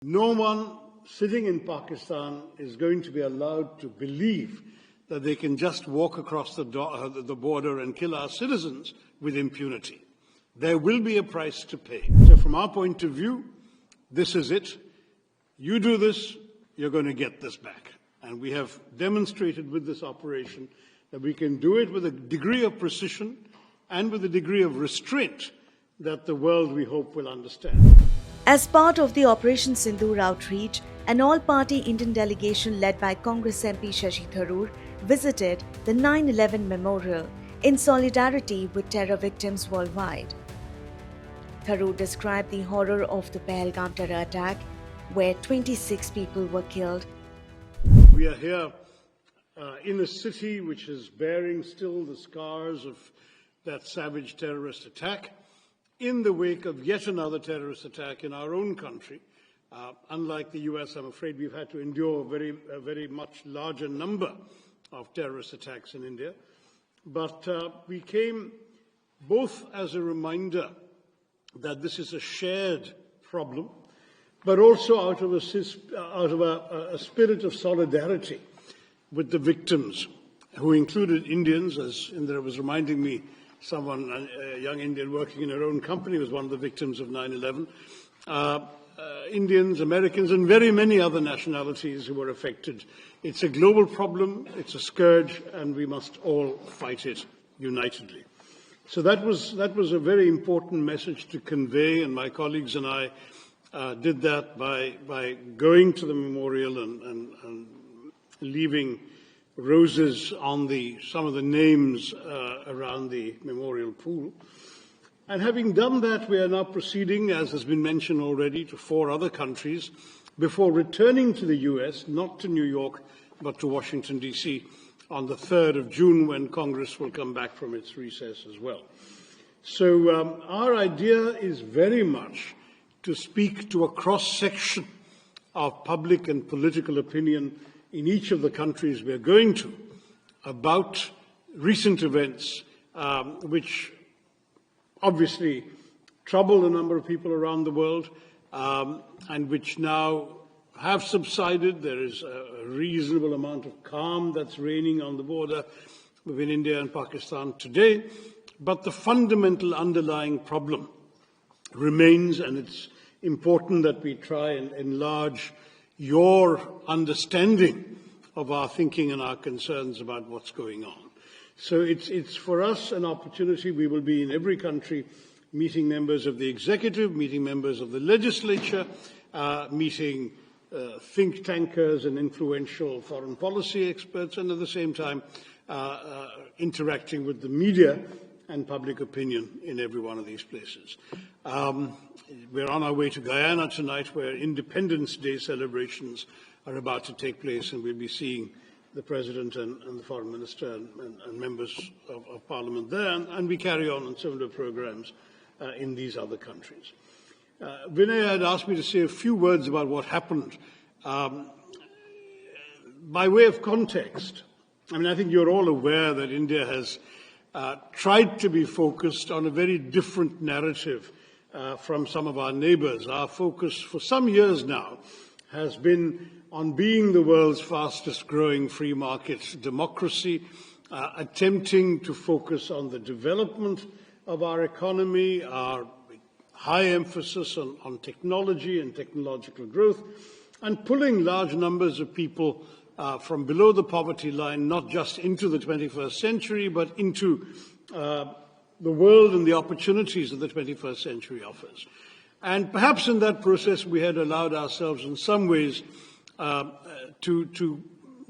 No one sitting in Pakistan is going to be allowed to believe that they can just walk across the border and kill our citizens with impunity. There will be a price to pay. So from our point of view, this is it. You do this, you're going to get this back. And we have demonstrated with this operation that we can do it with a degree of precision and with a degree of restraint that the world, we hope, will understand. As part of the Operation Sindoor outreach, an all-party Indian delegation led by Congress MP Shashi Tharoor visited the 9/11 Memorial in solidarity with terror victims worldwide. Tharoor described the horror of the Pelgam terror attack, where 26 people were killed. We are here in a city which is bearing still the scars of that savage terrorist attack, in the wake of yet another terrorist attack in our own country. Unlike the US, I'm afraid we've had to endure a very much larger number of terrorist attacks in India. But we came both as a reminder that this is a shared problem, but also out of a spirit of solidarity with the victims, who included Indians, as Indra was reminding me. Someone, a young Indian working in her own company, was one of the victims of 9/11. Indians, Americans, and very many other nationalities who were affected. It's a global problem, it's a scourge, and we must all fight it unitedly. So that was a very important message to convey, and my colleagues and I did that by going to the memorial and leaving roses on some of the names around the memorial pool. And having done that, we are now proceeding, as has been mentioned already, to 4 other countries before returning to the US, not to New York, but to Washington, D.C. on the 3rd of June, when Congress will come back from its recess as well. So our idea is very much to speak to a cross-section of public and political opinion in each of the countries we're going to about recent events which obviously trouble a number of people around the world and which now have subsided. There is a reasonable amount of calm that's reigning on the border between India and Pakistan today, but the fundamental underlying problem remains, and it's important that we try and enlarge your understanding of our thinking and our concerns about what's going on. So it's for us an opportunity. We will be in every country meeting members of the executive, meeting members of the legislature, meeting think tankers and influential foreign policy experts, and at the same time interacting with the media and public opinion in every one of these places. We're on our way to Guyana tonight, where Independence Day celebrations are about to take place, and we'll be seeing the President and the Foreign Minister and members of Parliament there, and we carry on similar programs in these other countries. Vinay had asked me to say a few words about what happened. By way of context, I think you're all aware that India has tried to be focused on a very different narrative from some of our neighbors. Our focus for some years now has been on being the world's fastest growing free market democracy, attempting to focus on the development of our economy, our high emphasis on technology and technological growth, and pulling large numbers of people from below the poverty line, not just into the 21st century, but into the world and the opportunities that the 21st century offers. And perhaps in that process we had allowed ourselves in some ways to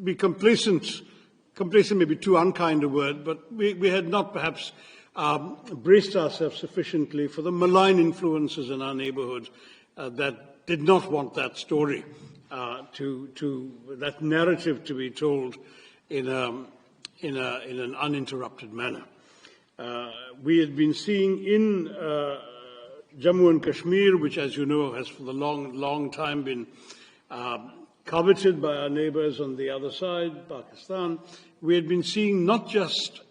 be complacent. Complacent may be too unkind a word, but we had not perhaps braced ourselves sufficiently for the malign influences in our neighborhood that did not want that story, that narrative to be told in an uninterrupted manner. We had been seeing in Jammu and Kashmir, which, as you know, has for the long time been coveted by our neighbors on the other side, Pakistan, we had been seeing not just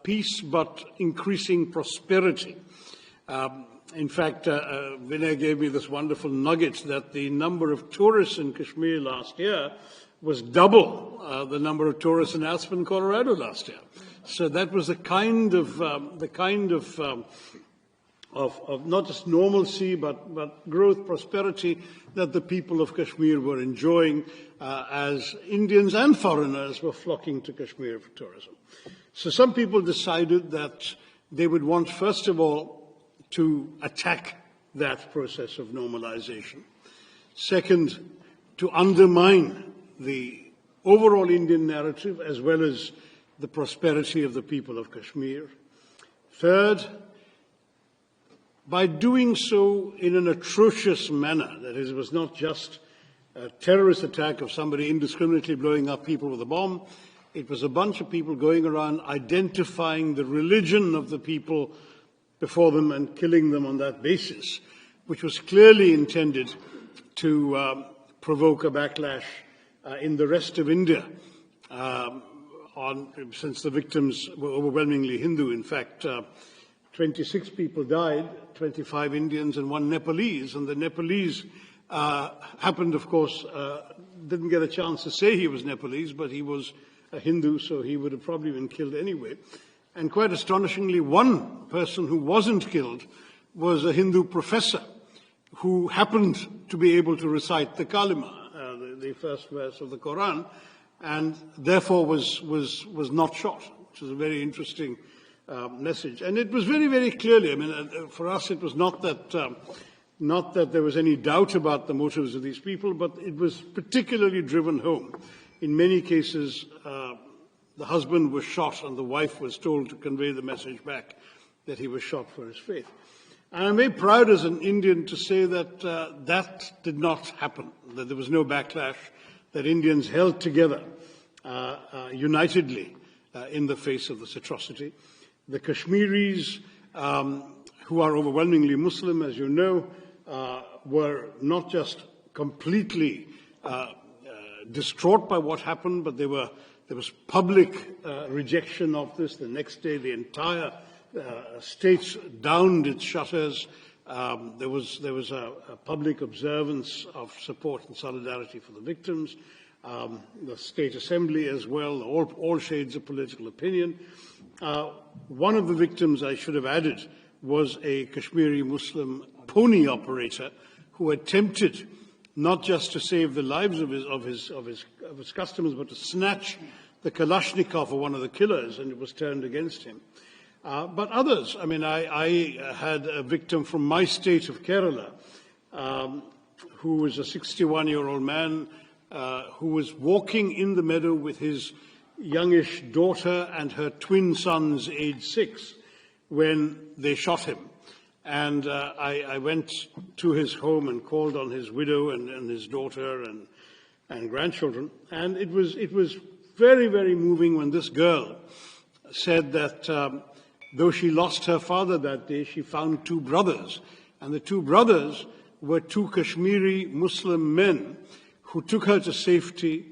peace but increasing prosperity. In fact, Vinay gave me this wonderful nugget that the number of tourists in Kashmir last year was double the number of tourists in Aspen, Colorado last year. So that was the kind of not just normalcy, but growth, prosperity that the people of Kashmir were enjoying as Indians and foreigners were flocking to Kashmir for tourism. So some people decided that they would want, first of all, to attack that process of normalization. Second, to undermine the overall Indian narrative as well as the prosperity of the people of Kashmir. Third, by doing so in an atrocious manner, that is, it was not just a terrorist attack of somebody indiscriminately blowing up people with a bomb, it was a bunch of people going around identifying the religion of the people before them and killing them on that basis, which was clearly intended to provoke a backlash in the rest of India, since the victims were overwhelmingly Hindu. In fact, 26 people died, 25 Indians and 1 Nepalese, and the Nepalese happened, of course, didn't get a chance to say he was Nepalese, but he was a Hindu, so he would have probably been killed anyway. And quite astonishingly, one person who wasn't killed was a Hindu professor who happened to be able to recite the Kalima, the first verse of the Quran, and therefore was not shot, which is a very interesting message. And it was very, very clearly, I mean, for us it was not that there was any doubt about the motives of these people, but it was particularly driven home. In many cases, the husband was shot and the wife was told to convey the message back that he was shot for his faith. And I'm very proud as an Indian to say that that did not happen, that there was no backlash, that Indians held together unitedly in the face of this atrocity. The Kashmiris, who are overwhelmingly Muslim, as you know, were not just completely distraught by what happened, but there was public rejection of this. The next day, the entire state downed its shutters. There was a public observance of support and solidarity for the victims. The state assembly as well, all shades of political opinion. One of the victims, I should have added, was a Kashmiri Muslim pony operator who attempted not just to save the lives of his customers, but to snatch the Kalashnikov of one of the killers, and it was turned against him. But others, I mean, I had a victim from my state of Kerala, who was a 61-year-old man who was walking in the meadow with his youngish daughter and her twin sons, aged 6, when they shot him. And I went to his home and called on his widow and his daughter and grandchildren. And it was very, very moving when this girl said that though she lost her father that day, she found 2 brothers. And the 2 brothers were 2 Kashmiri Muslim men who took her to safety,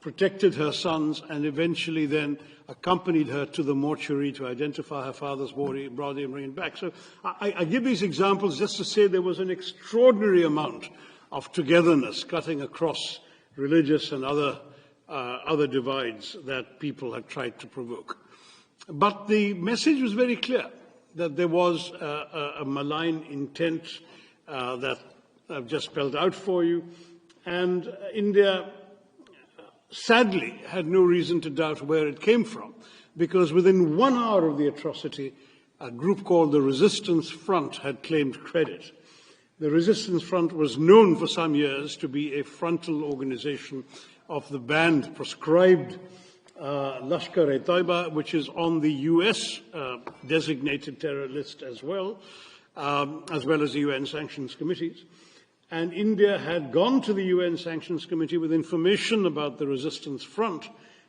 protected her sons, and eventually then accompanied her to the mortuary to identify her father's body and bring it back. So I give these examples just to say there was an extraordinary amount of togetherness cutting across religious and other divides that people had tried to provoke. But the message was very clear, that there was a malign intent that I've just spelled out for you. And India, sadly, had no reason to doubt where it came from, because within 1 hour of the atrocity, a group called the Resistance Front had claimed credit. The Resistance Front was known for some years to be a frontal organization of the banned, proscribed Lashkar-e-Taiba, which is on the US designated terror list as well as the UN sanctions committees. And India had gone to the UN Sanctions Committee with information about the Resistance Front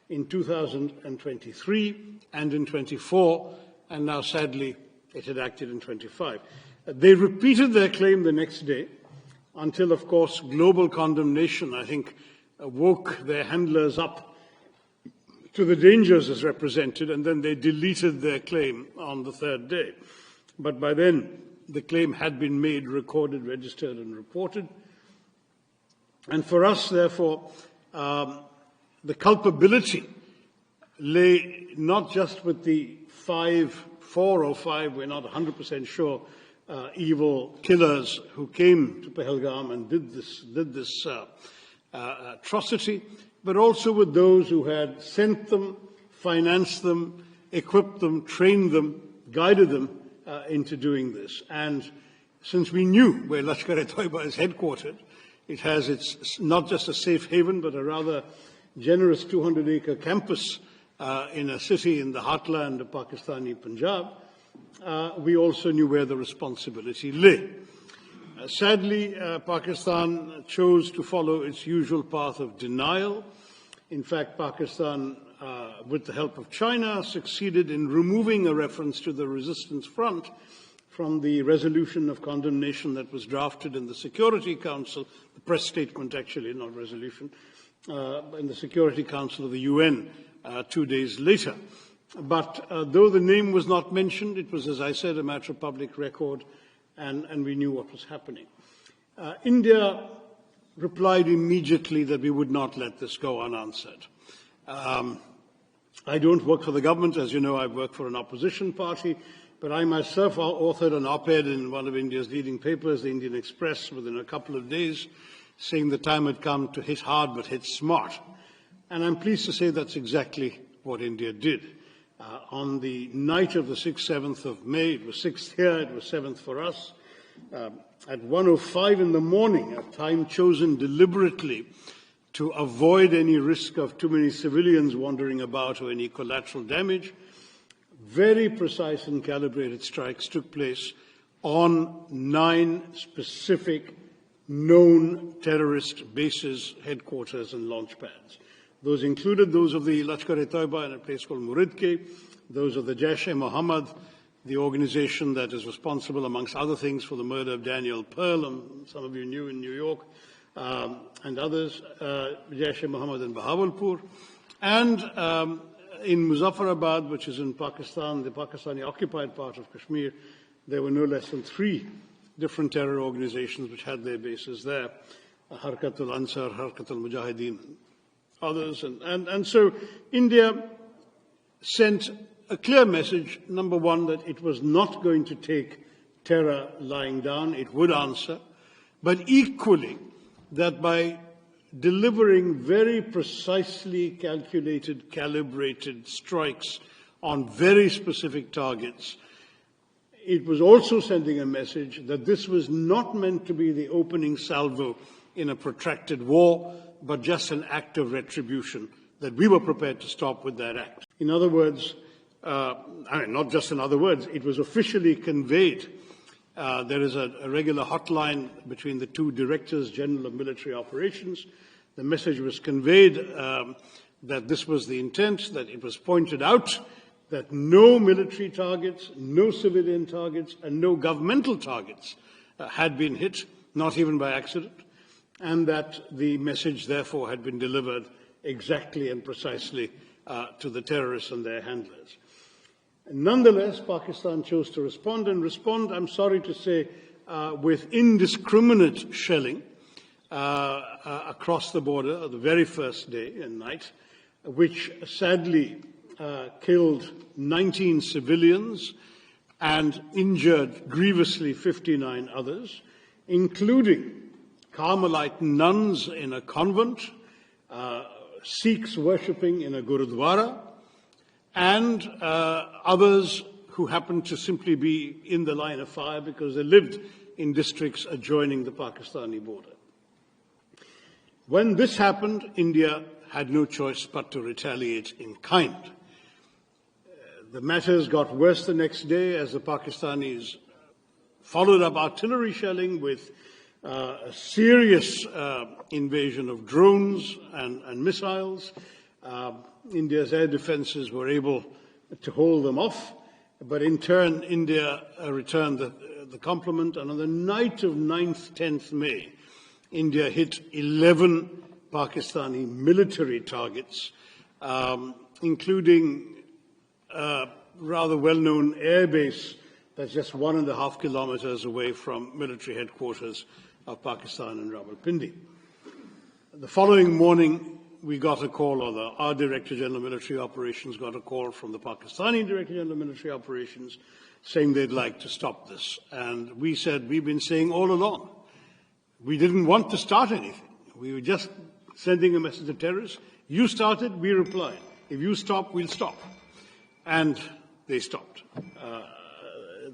in 2023 and in 24, and now sadly it had acted in 25. They repeated their claim the next day until, of course, global condemnation, I think, woke their handlers up to the dangers as represented, and then they deleted their claim on the 3rd day. But by then, the claim had been made, recorded, registered, and reported. And for us, therefore, the culpability lay not just with the four or five, we're not 100% sure, evil killers who came to Pelgam and did this atrocity, but also with those who had sent them, financed them, equipped them, trained them, guided them into doing this. And since we knew where Lashkar-e-Toiba is headquartered, it has its not just a safe haven, but a rather generous 200-acre campus in a city in the heartland of Pakistani Punjab. We also knew where the responsibility lay. Sadly, Pakistan chose to follow its usual path of denial. In fact, Pakistan, with the help of China, succeeded in removing a reference to the resistance front from the resolution of condemnation that was drafted in the Security Council, the press statement actually, not resolution, in the Security Council of the UN 2 days later. But though the name was not mentioned, it was, as I said, a matter of public record, and we knew what was happening. India replied immediately that we would not let this go unanswered. I don't work for the government. As you know, I work for an opposition party, but I myself authored an op-ed in one of India's leading papers, the Indian Express, within a couple of days, saying the time had come to hit hard but hit smart. And I'm pleased to say that's exactly what India did. On the night of the 6th, 7th of May, it was 6th here, it was 7th for us, at 1:05 in the morning, a time chosen deliberately to avoid any risk of too many civilians wandering about or any collateral damage, very precise and calibrated strikes took place on 9 specific known terrorist bases, headquarters, and launch pads. Those included those of the Lashkar-e-Toiba in a place called Muridke, those of the Jaish-e-Mohammed, the organization that is responsible, amongst other things, for the murder of Daniel Pearl, some of you knew in New York, and others, Jaish-e-Mohammed in Bahawalpur, and in Muzaffarabad, which is in Pakistan, the Pakistani-occupied part of Kashmir, there were no less than 3 different terror organizations which had their bases there, Harkatul Ansar, Harkatul Mujahideen, others. And so India sent a clear message, number one, that it was not going to take terror lying down, it would answer, but equally that by delivering very precisely calculated, calibrated strikes on very specific targets, it was also sending a message that this was not meant to be the opening salvo in a protracted war, but just an act of retribution that we were prepared to stop with that act. In other words, not just in other words, it was officially conveyed. There is a regular hotline between the 2 Directors General of Military Operations. The message was conveyed that this was the intent, that it was pointed out that no military targets, no civilian targets, and no governmental targets had been hit, not even by accident, and that the message, therefore, had been delivered exactly and precisely to the terrorists and their handlers. Nonetheless, Pakistan chose to respond, I'm sorry to say, with indiscriminate shelling across the border the very first day and night, which sadly killed 19 civilians and injured grievously 59 others, including Carmelite nuns in a convent, Sikhs worshipping in a Gurudwara, and others who happened to simply be in the line of fire because they lived in districts adjoining the Pakistani border. When this happened, India had no choice but to retaliate in kind. The matters got worse the next day as the Pakistanis followed up artillery shelling with a serious invasion of drones and missiles. India's air defenses were able to hold them off, but in turn, India returned the compliment, and on the night of 9th, 10th May, India hit 11 Pakistani military targets, including a rather well-known air base That's just 1.5 kilometers away from military headquarters of Pakistan in Rawalpindi. The following morning, we got a call, or our Director General of Military Operations got a call from the Pakistani Director General of Military Operations saying they'd like to stop this. And we said, we've been saying all along, we didn't want to start anything. We were just sending a message to terrorists. You started, we replied. If you stop, we'll stop. And they stopped.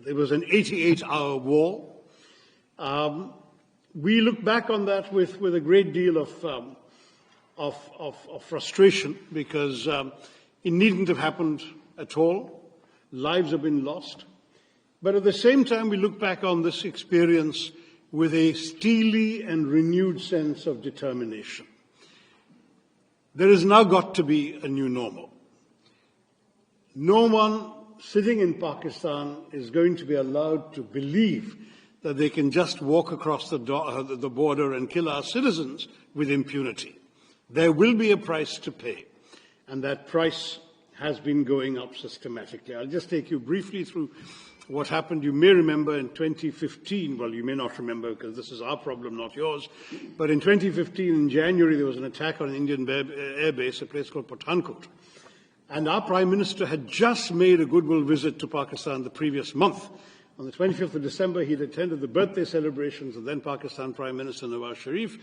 It was an 88-hour war. We look back on that with a great deal of frustration, because it needn't have happened at all. Lives have been lost. But at the same time, we look back on this experience with a steely and renewed sense of determination. There has now got to be a new normal. No one sitting in Pakistan is going to be allowed to believe that they can just walk across the border and kill our citizens with impunity. There will be a price to pay, and that price has been going up systematically. I'll just take you briefly through what happened. You may remember in 2015, well, you may not remember because this is our problem, not yours, but in 2015, in January, there was an attack on an Indian air base, a place called Pathankot. And our Prime Minister had just made a goodwill visit to Pakistan the previous month. On the 25th of December, he'd attended the birthday celebrations of then Pakistan Prime Minister Nawaz Sharif,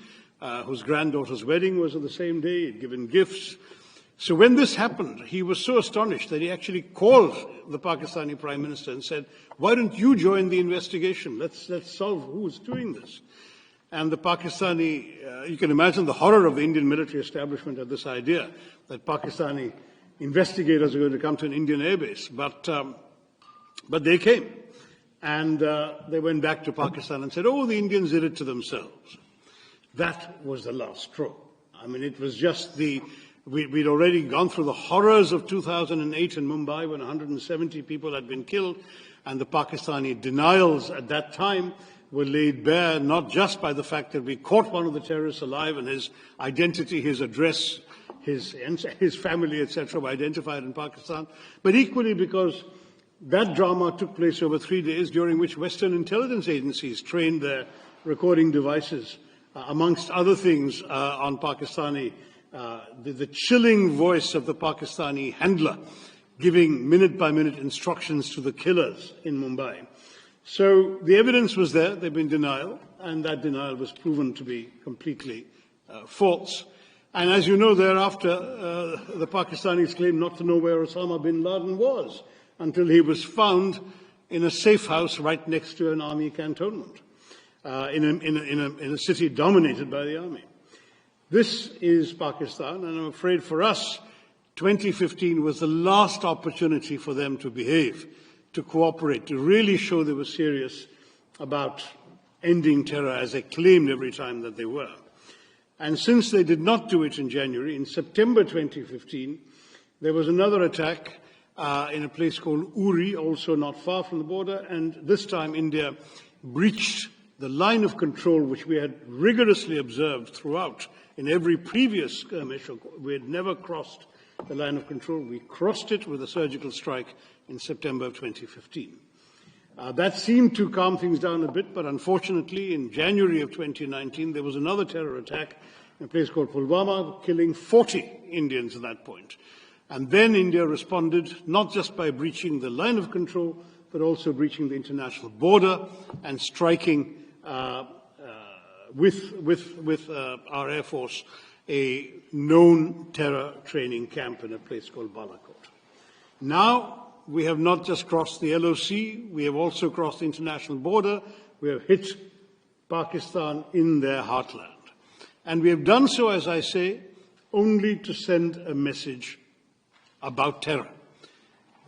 whose granddaughter's wedding was on the same day. He'd given gifts. So when this happened, he was so astonished that he actually called the Pakistani Prime Minister and said, why don't you join the investigation? Let's solve who's doing this. And the Pakistani, you can imagine the horror of the Indian military establishment at this idea that Pakistani investigators are going to come to an Indian airbase. But they came. And they went back to Pakistan and said, oh, the Indians did it to themselves. That was the last straw. I mean, it was just we'd already gone through the horrors of 2008 in Mumbai when 170 people had been killed, and the Pakistani denials at that time were laid bare not just by the fact that we caught one of the terrorists alive and his identity, his address, his family, etc., were identified in Pakistan, but equally because that drama took place over 3 days, during which Western intelligence agencies trained their recording devices, amongst other things, on Pakistani, the chilling voice of the Pakistani handler, giving minute-by-minute instructions to the killers in Mumbai. So the evidence was there. There'd been denial, and that denial was proven to be completely false. And as you know, thereafter, the Pakistanis claimed not to know where Osama bin Laden was until he was found in a safe house right next to an army cantonment, in a city dominated by the army. This is Pakistan, and I'm afraid for us, 2015 was the last opportunity for them to behave, to cooperate, to really show they were serious about ending terror, as they claimed every time that they were. And since they did not do it in January, in September 2015, there was another attack in a place called Uri, also not far from the border, and this time India breached the line of control which we had rigorously observed throughout. In every previous skirmish, we had never crossed the line of control. We crossed it with a surgical strike in September of 2015. That seemed to calm things down a bit, but unfortunately, in January of 2019, there was another terror attack in a place called Pulwama, killing 40 Indians at that point. And then India responded not just by breaching the line of control, but also breaching the international border and striking with our Air Force a known terror training camp in a place called Balakot. Now, we have not just crossed the LOC, we have also crossed the international border. We have hit Pakistan in their heartland. And we have done so, as I say, only to send a message about terror.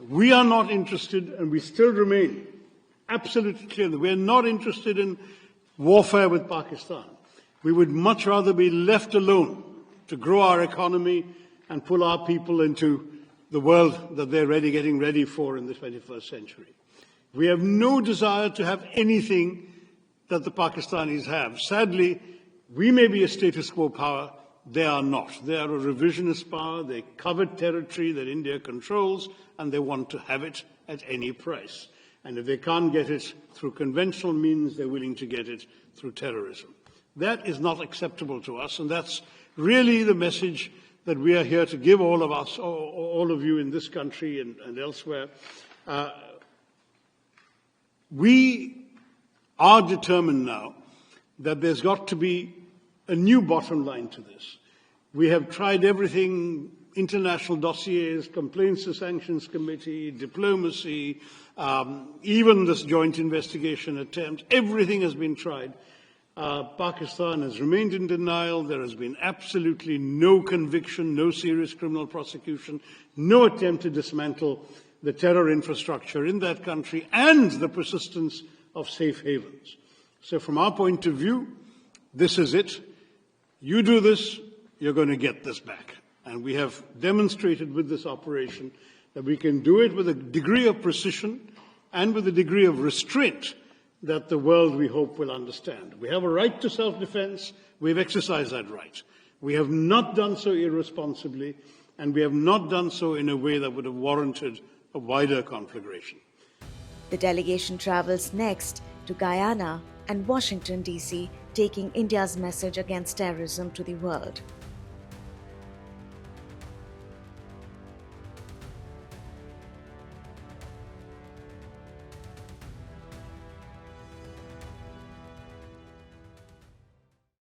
We are not interested, and we still remain absolutely clear that we are not interested in warfare with Pakistan. We would much rather be left alone to grow our economy and pull our people into the world that they're getting ready for in the 21st century. We have no desire to have anything that the Pakistanis have. Sadly, we may be a status quo power. They are not. They are a revisionist power. They covet territory that India controls, and they want to have it at any price. And if they can't get it through conventional means, they're willing to get it through terrorism. That is not acceptable to us, and that's really the message that we are here to give all of us, all of you in this country and elsewhere. We are determined now that there's got to be a new bottom line to this. We have tried everything, international dossiers, complaints to sanctions committee, diplomacy, even this joint investigation attempt. Everything has been tried. Pakistan has remained in denial. There has been absolutely no conviction, no serious criminal prosecution, no attempt to dismantle the terror infrastructure in that country, and the persistence of safe havens. So from our point of view, this is it. You do this, you're going to get this back. And we have demonstrated with this operation that we can do it with a degree of precision and with a degree of restraint that the world, we hope, will understand. We have a right to self-defense. We've exercised that right. We have not done so irresponsibly, and we have not done so in a way that would have warranted a wider conflagration. The delegation travels next to Guyana and Washington, D.C., taking India's message against terrorism to the world.